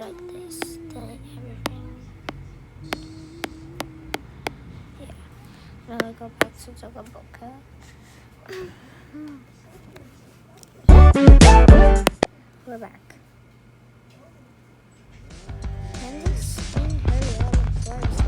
like this. Delete everything. Yeah. Now we go back to Togaboka. We're back. And this thing hurry up, what is this?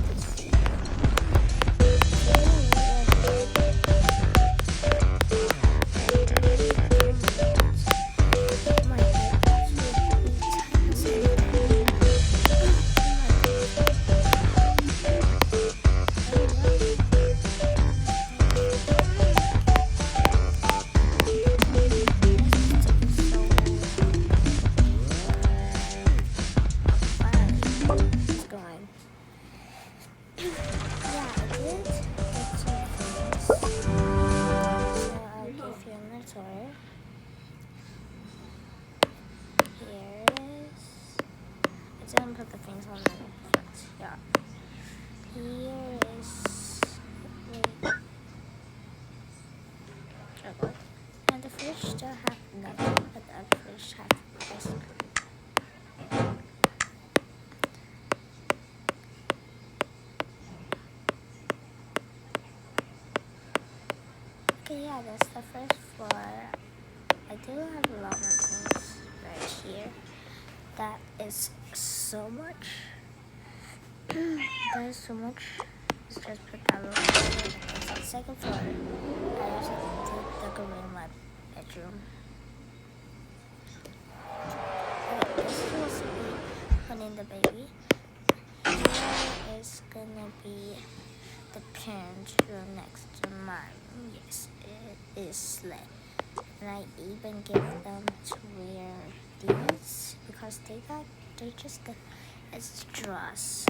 Don't put the things on the front. Yeah. Here is chocolate. And the fridge still have nothing, but the other fridge have ice cream. Okay, yeah, that's the first floor. I do have a lot more things right here. That is so much. That is so much. Let's just put that real quick. It's on the second floor. I also did decorate my bedroom. Okay, this is supposed to be putting the baby. Here is gonna be the parent room next to mine. Yes, it is lit. And I even give them to wear these because they just got it's straws.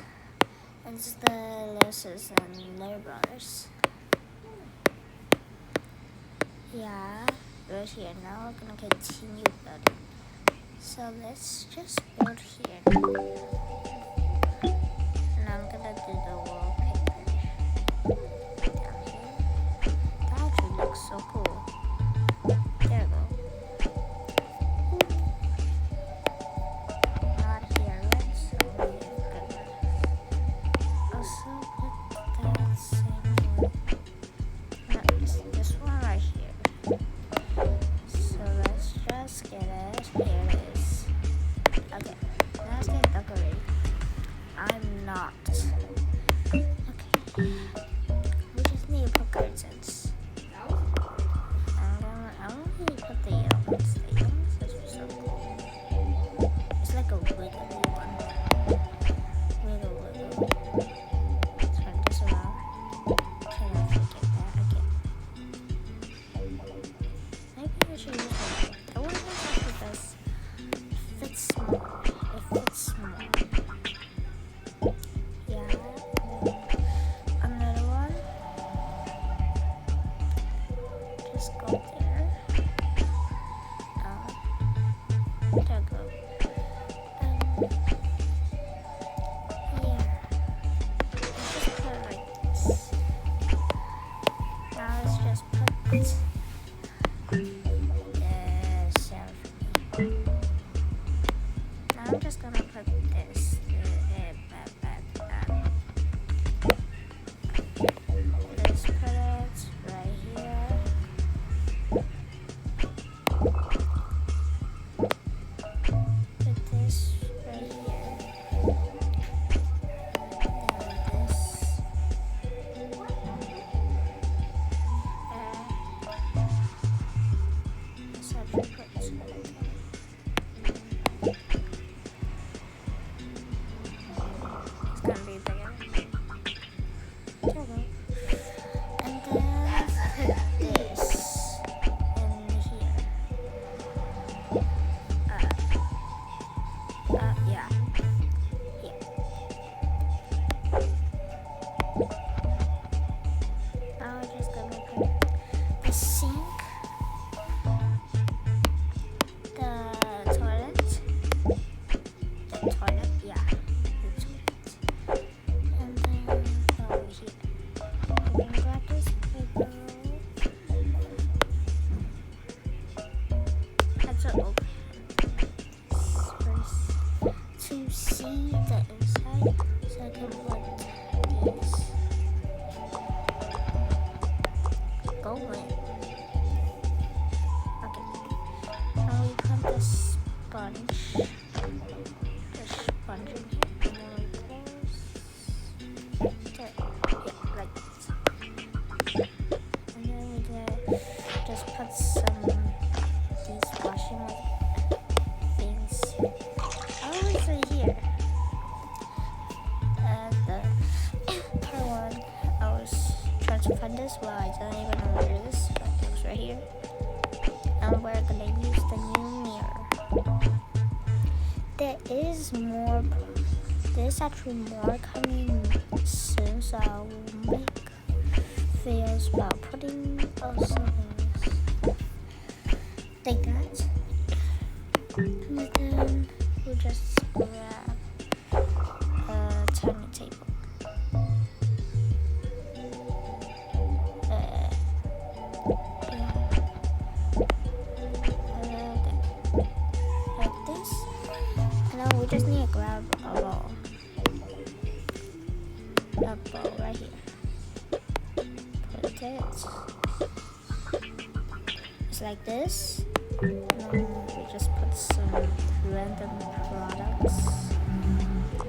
And it's the Lewis's and their brothers. Yeah, right here. Now we're gonna continue building. So let's just build here. And I'm gonna do the wallpaper down here. That actually looks so cool. There we go. Not here, let's also put that same one. No, this one right here. So let's just get it. Here it is. Okay, let's get decorated. I'm not. Okay. We just need to put curtains. I'm gonna need to put the yellow ones. The yellow ones are so cool. It's like a wiggly one. Wiggle. Turn this around. Can I forget that again? Maybe I should use one. I wonder if it does. If it's small. Yeah. Another one. Just go there. There we go. Yeah. Just put it like this. Now let's just put the selfie. Now I'm just gonna put this. Let's put it right here. Put this right here. Then this. Let's actually put see the inside, so I can put these going. Okay, now we put the sponge in here, and then we pause. There, yeah, like this. And then we just put some these washing things. Oh, it's right here. The part one, I was trying to find this, well, I don't even know where it is, but it was right here. And we're gonna use the new mirror. There's actually more coming soon, so I'll make videos about putting those things like that. And then we'll just grab a tiny table. Like this. And then we just need to grab a ball. A ball right here. Put it. It's like this. And then we just put some random products.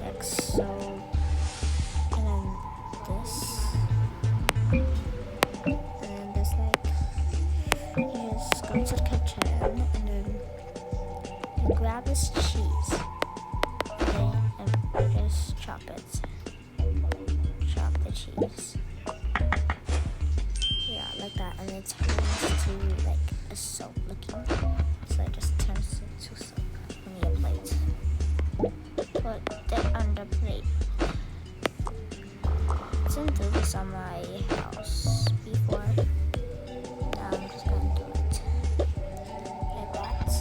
Like so. And then this. And then this, like, you just go to the kitchen and then you grab this cheese. Okay, and just chop it. Chop the cheese. Yeah, like that, and it turns to like a soap looking. So it just turns into soap on your plate. Put it on the plate. I didn't do this on my house before. Now I'm just gonna do it like that.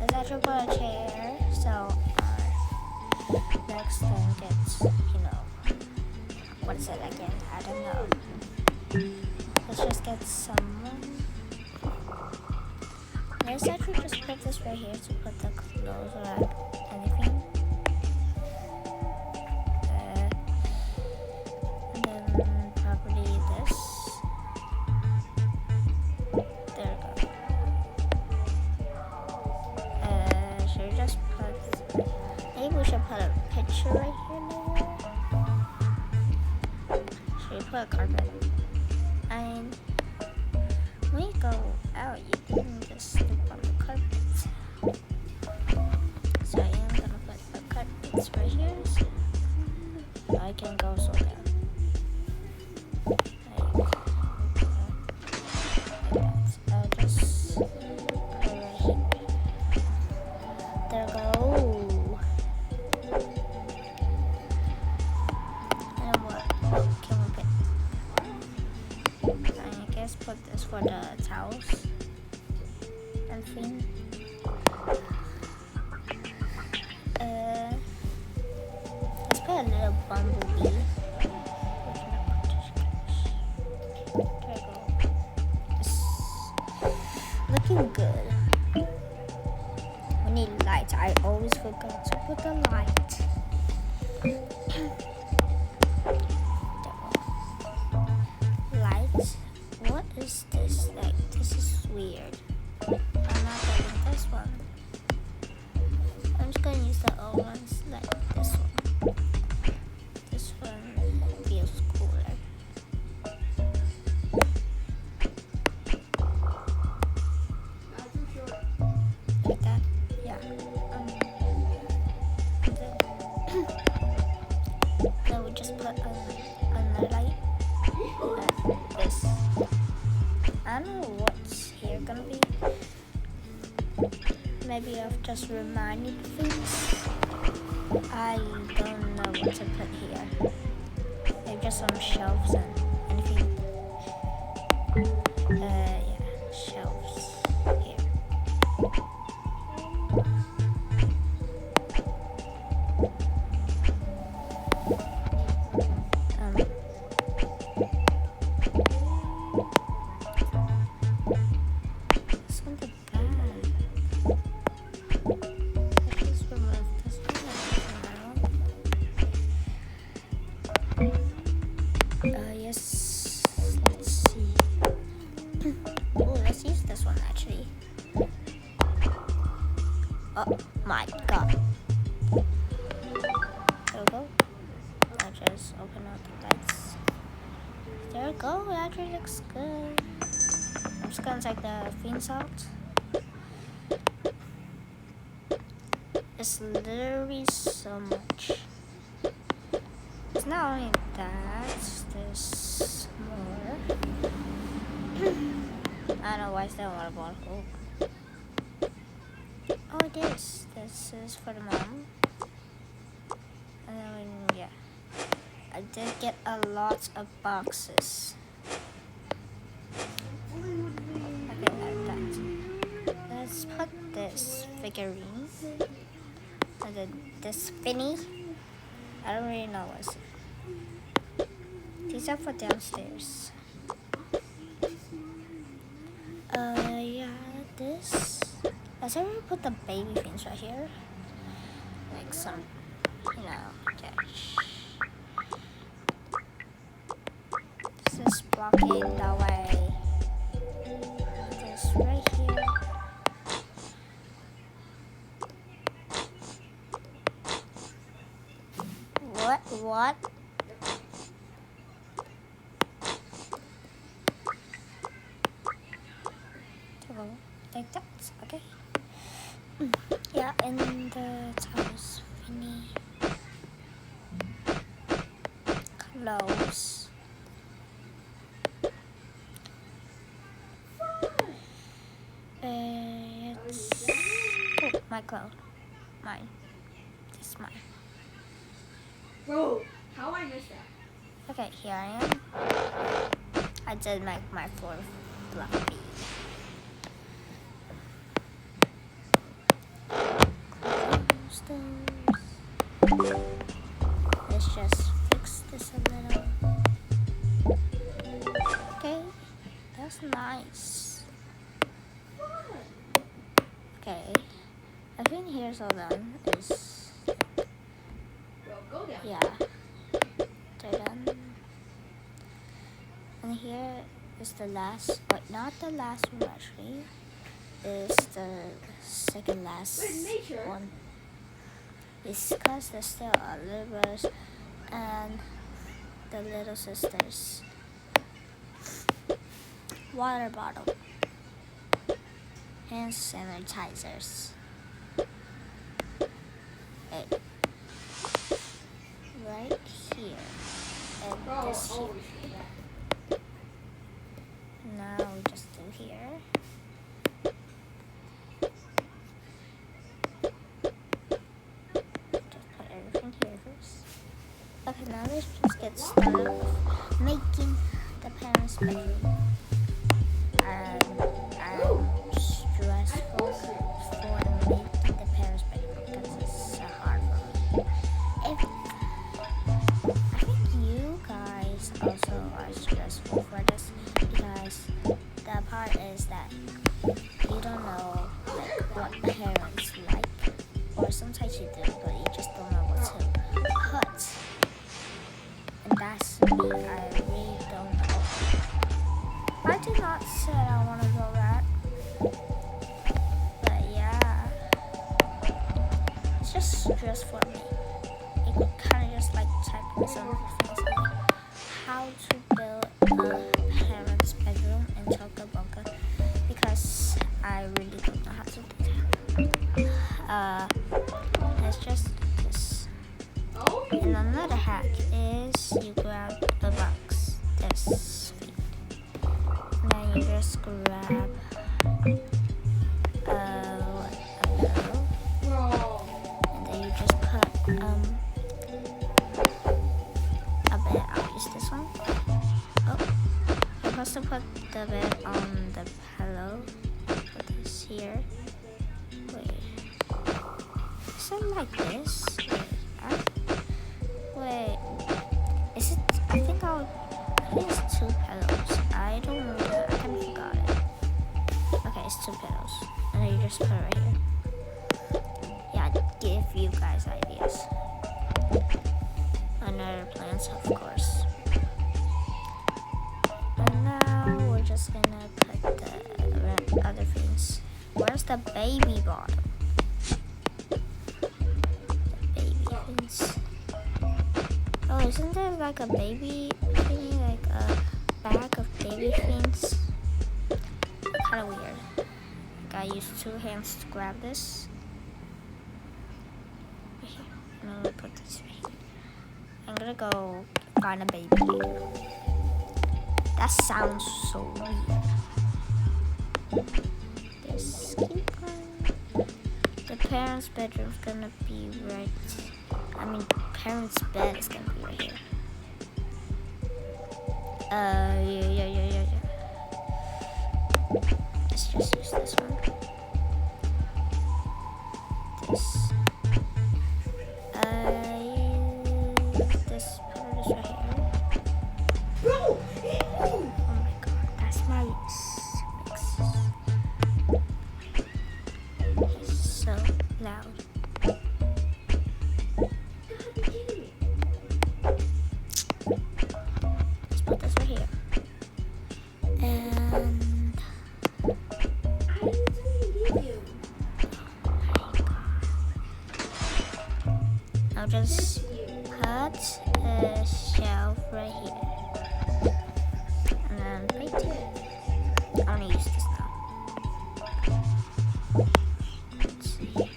Let's actually put a chair so our next thing gets, what is it again? I don't know. Let's just get someone. Let's actually just put this right here to put the clothes or anything. And then probably this. There we go. Should we just put, maybe we should put a picture right here maybe? Should we put a carpet? And when you go out, you can just sleep on the carpet. So I am gonna put the carpets right here, so I can go so down. Like that. I'll just put it right here. There we go. And what can we put? I guess put this for the towels and thing. Let's put a little bumblebee. There we go. It's looking good. We need light. I always forgot to put the light. What is this? Like, this is weird. I'm not getting this one. I'm just gonna use the old ones, like this one. This one feels cooler. Like that? Yeah. Then we just put another light. This. I don't know what's here gonna be. Maybe I've just reminded things. I don't know what to put here. Maybe just some shelves and anything. Yeah, shelves here. gonna take the fins out. It's literally so much. It's not only that, there's more. I don't know why it's that water bottle. Oh, this is for the mom. And then, yeah. I did get a lot of boxes. Okay, like that. Let's put this figurine. And then this Finny. I don't really know what's it. These are for downstairs. Yeah, this. Let's put the baby things right here. Like some, catch. This is blocking the way. This right here. What? Like that, okay. Yeah, and the towels, Finny. Clothes. It's my clothes. Mine. This is mine. Bro, how I missed that? Okay, here I am. I did make my floor fluffy. Let's just fix this a little. Okay, that's nice. Okay, I think here's all done. Go down. Yeah, they're done. And here is the last, but not the last one actually. Is the second last one. It's because there's still our little brothers and the little sisters. Water bottle. Hand sanitizers. Right here. And this here. Now we just do here. Okay, now let's just get started with making the parents' bedroom. I'm stressful for making the parents' bedroom because it's so hard for me. I think you guys also are stressful for this because the part is that you don't know what parents like, or sometimes you do, but you just don't know what to put. And that's me, I really don't know. I did not say I want to go that. But yeah, it's just stress for me. It kind of just like typing some things like how to build a parent's bedroom in Toca Boca because I really don't know how to do that. It's just this. And another hack is you grab the box, this feet. And then you just grab a pillow. And then you just put a bed. I'll use this one. Oh, you're supposed to put the bed on the pillow. Put this here. Wait. Is it like this? Wait, is it? I think it's two pillows. I don't know. I kind of forgot it. Okay, it's two pillows. And then you just put it right here. Yeah, give you guys ideas. Another plants, of course. And now we're just gonna put the other things. Where's the baby bottle? The baby things. Oh, isn't there like a baby thingy, like a bag of baby things? kind of weird. Like I use 2 hands to grab this. Right here. I'm gonna put this right here. I'm gonna go find a baby. That sounds so weird. This keep going. The parents' bedroom's gonna be right. I mean, parents' bed is gonna be right here. Yeah. Let's just use this one. This. This part is right here. Bro! Oh my god, that's my mix. He's so loud. Let's put this right here. And I'll just put a shelf right here. And then right here. I'm gonna use this now. Let's see.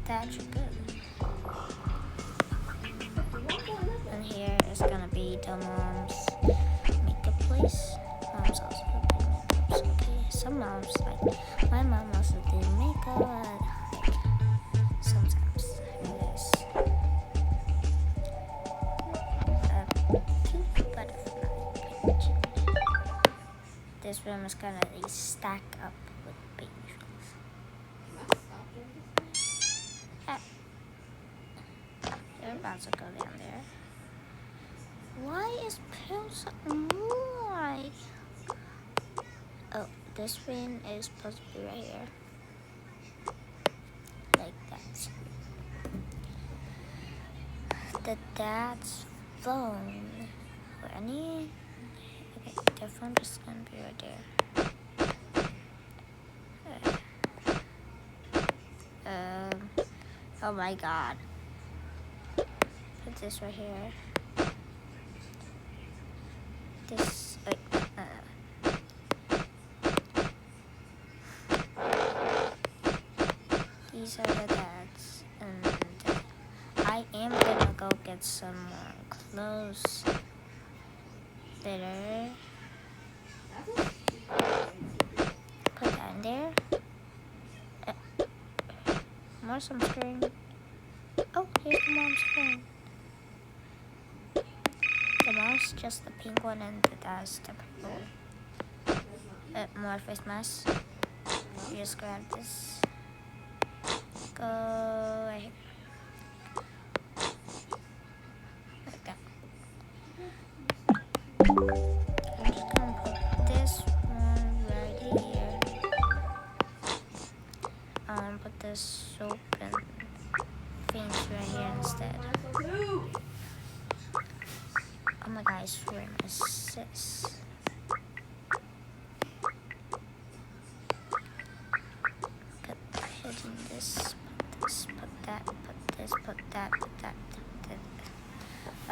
That's good. And here is gonna be the mom's makeup place. Mom's also doing makeups. Okay, some moms like my mom also do makeup. Sometimes there's a cute butterfly picture. This room is gonna be stacked up with baby things. You're about to go down there. Why is pills why? Oh, this one is supposed to be right here. Like that. The dad's phone. Or any. Okay, their phone is gonna be right there. Oh my god. Put this right here. This, these are the dads, and I am gonna go get some more clothes later. Put that in there. More sunscreen. Oh, here's the mom's phone. The mom's just the pink one and the dad's the purple. More face mask. You just grab this. Go right here. Like that. I'm just gonna put this one right here. Put this soap and things right here instead. Oh my god, it's for my sis. Put hitting this, put that, put this, put that, put that, put that.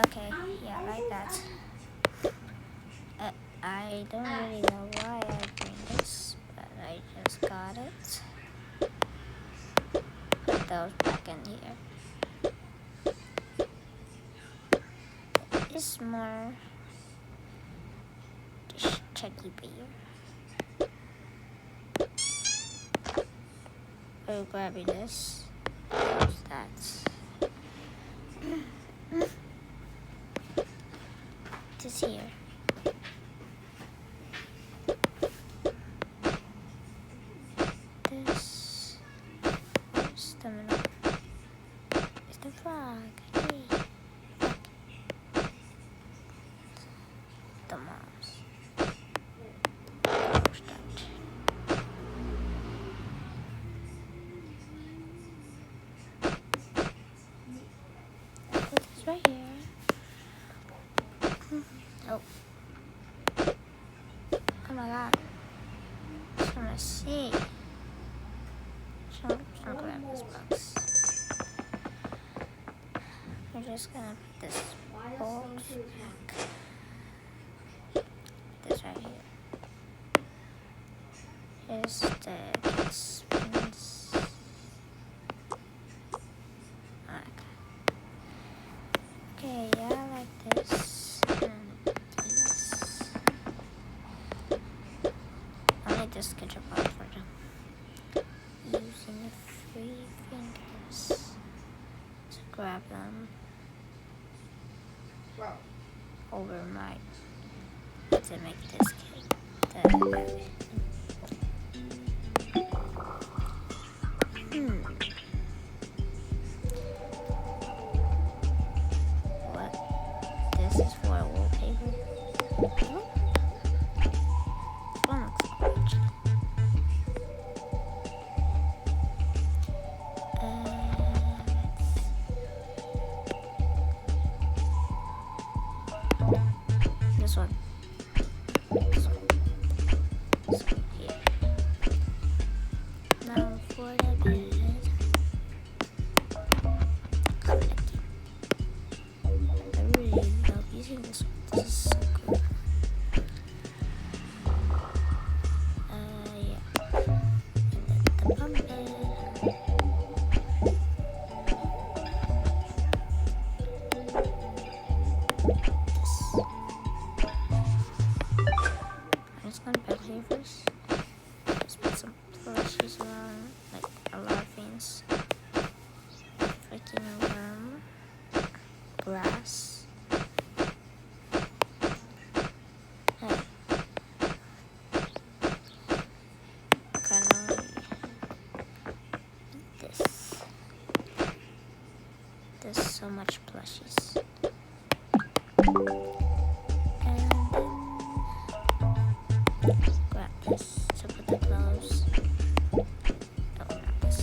Okay, yeah, like that. I don't really know why I bring this, but I just got it. Put those back in here. It's more just checky beer. We're grabbing this. That's this here. This is the middle. It's the frog. Hey. The moms. Put this right here. Oh. Oh my god. Just wanna see. So I'm gonna grab this box. I'm just gonna put this box. Here's the spins. Okay, yeah, I like this. And these. I'll need to sketch a box for them. Using 3 fingers to grab them Wow. over my to make this cake. What? This is for wallpaper. One looks cool, actually. This one. This one. So here. Now for the bed. Collecting. I really love using this one. This is so cool. Yeah. And then the bunk bed. I'm just gonna build here first. Just put some plushies around, like a lot of things. Freaking worm, grass. Hey, kind of this. There's so much plushies. And then grab this to put the gloves. Oh, not this.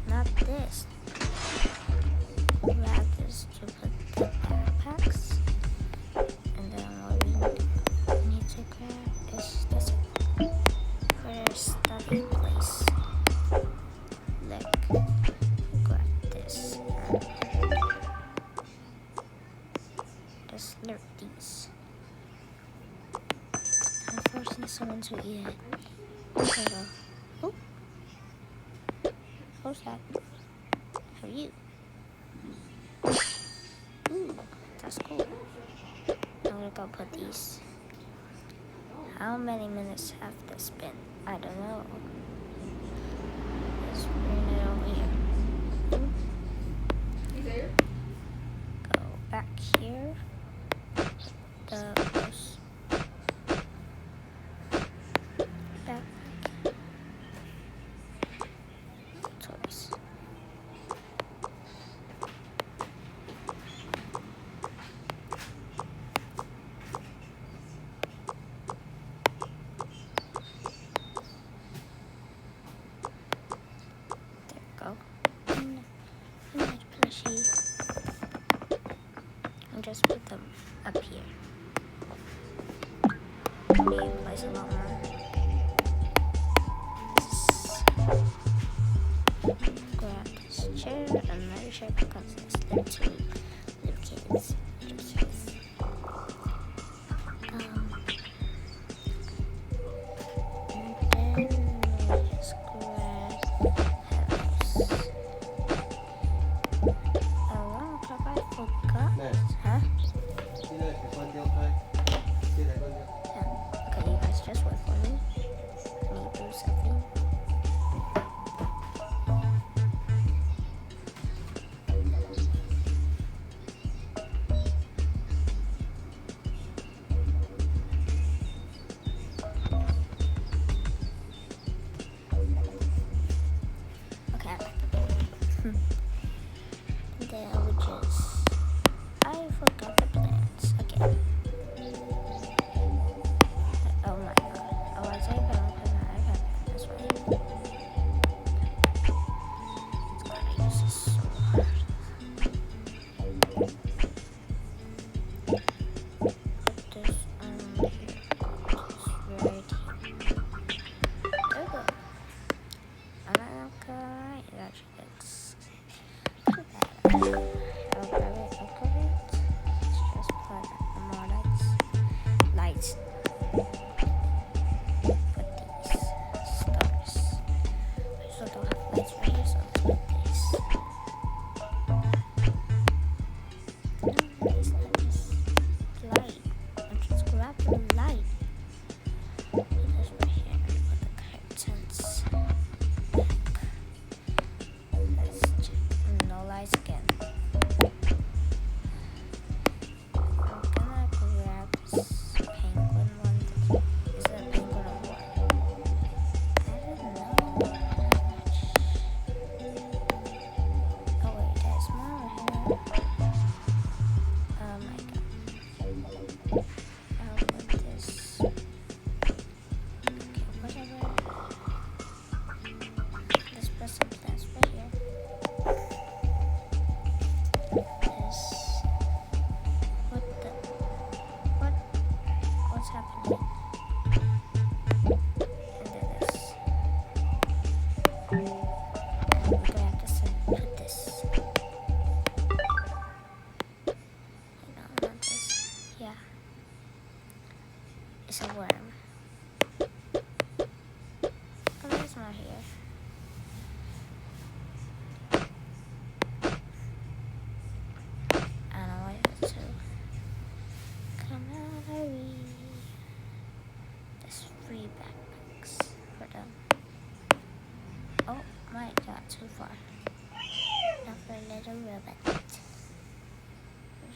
Not this. Grab this to put the backpacks. And then what we need to grab is this for a stuffy place. Like, grab this and just slurp these. I'm forcing someone to eat it. Okay, go. Oh. Who's that? How are you? Ooh, that's cool. I'm gonna go put these. How many minutes have this been? I don't know. Let's bring it over here. You there? Go back here. The close. Back. Toys. There we go. And plushie. And just put them up here. Maybe place a lot more. Grab this chair, another chair because they're two little kids. Just this. And then we just grab pillows. Oh, I forgot. Nè, Huh? đi đây phải con tiêu thôi. Đi đây con tiêu. Yeah. Okay, you guys just wait for me. Let me do something. Okay. Then we just... I forgot the plans again. Oh my god. Oh, I say better put my iPad back this way. It's gonna use this so hard. Put this on here. Just right here. There we go. And then alright, it actually looks put that I'll grab it, Let's just put more lights. Put these stuff got too far. Now for a little robot.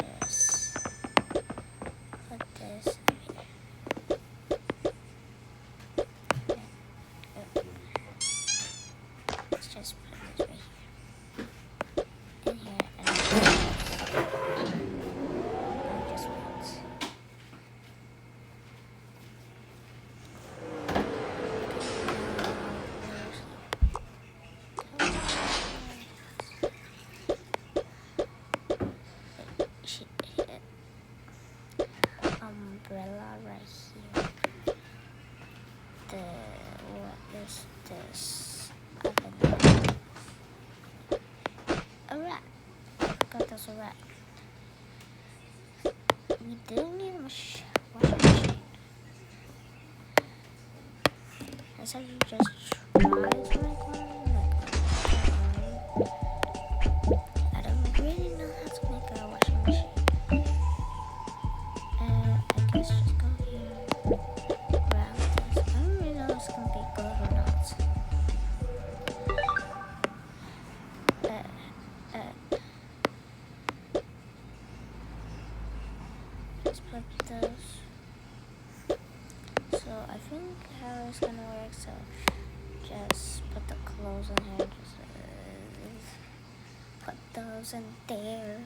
Just put this up here. Let's just put this right here. In here and just wait. She hit umbrella right here. What is this? Oven. A rat. I forgot there's a rat. We do need a washing machine. I said you just try to make one. I don't really know how to make a washing machine. I guess just go here. Grab this. I don't really know if it's gonna be good or not. Let's put those. So I think how it's gonna work. So just put the clothes in here. Just put those in there,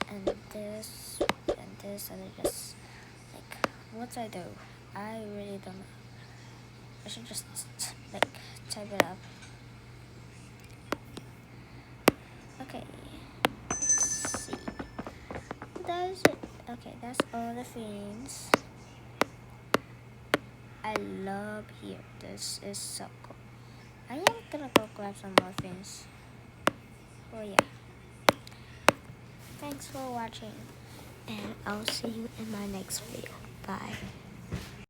and this, and this, and it just like what do I do? I really don't know. I should just like type it up. Okay. Let's see. That's it. Okay, that's all the things. I love here. This is so cool. I am gonna go grab some more things. Oh yeah. Thanks for watching, and I'll see you in my next video. Bye.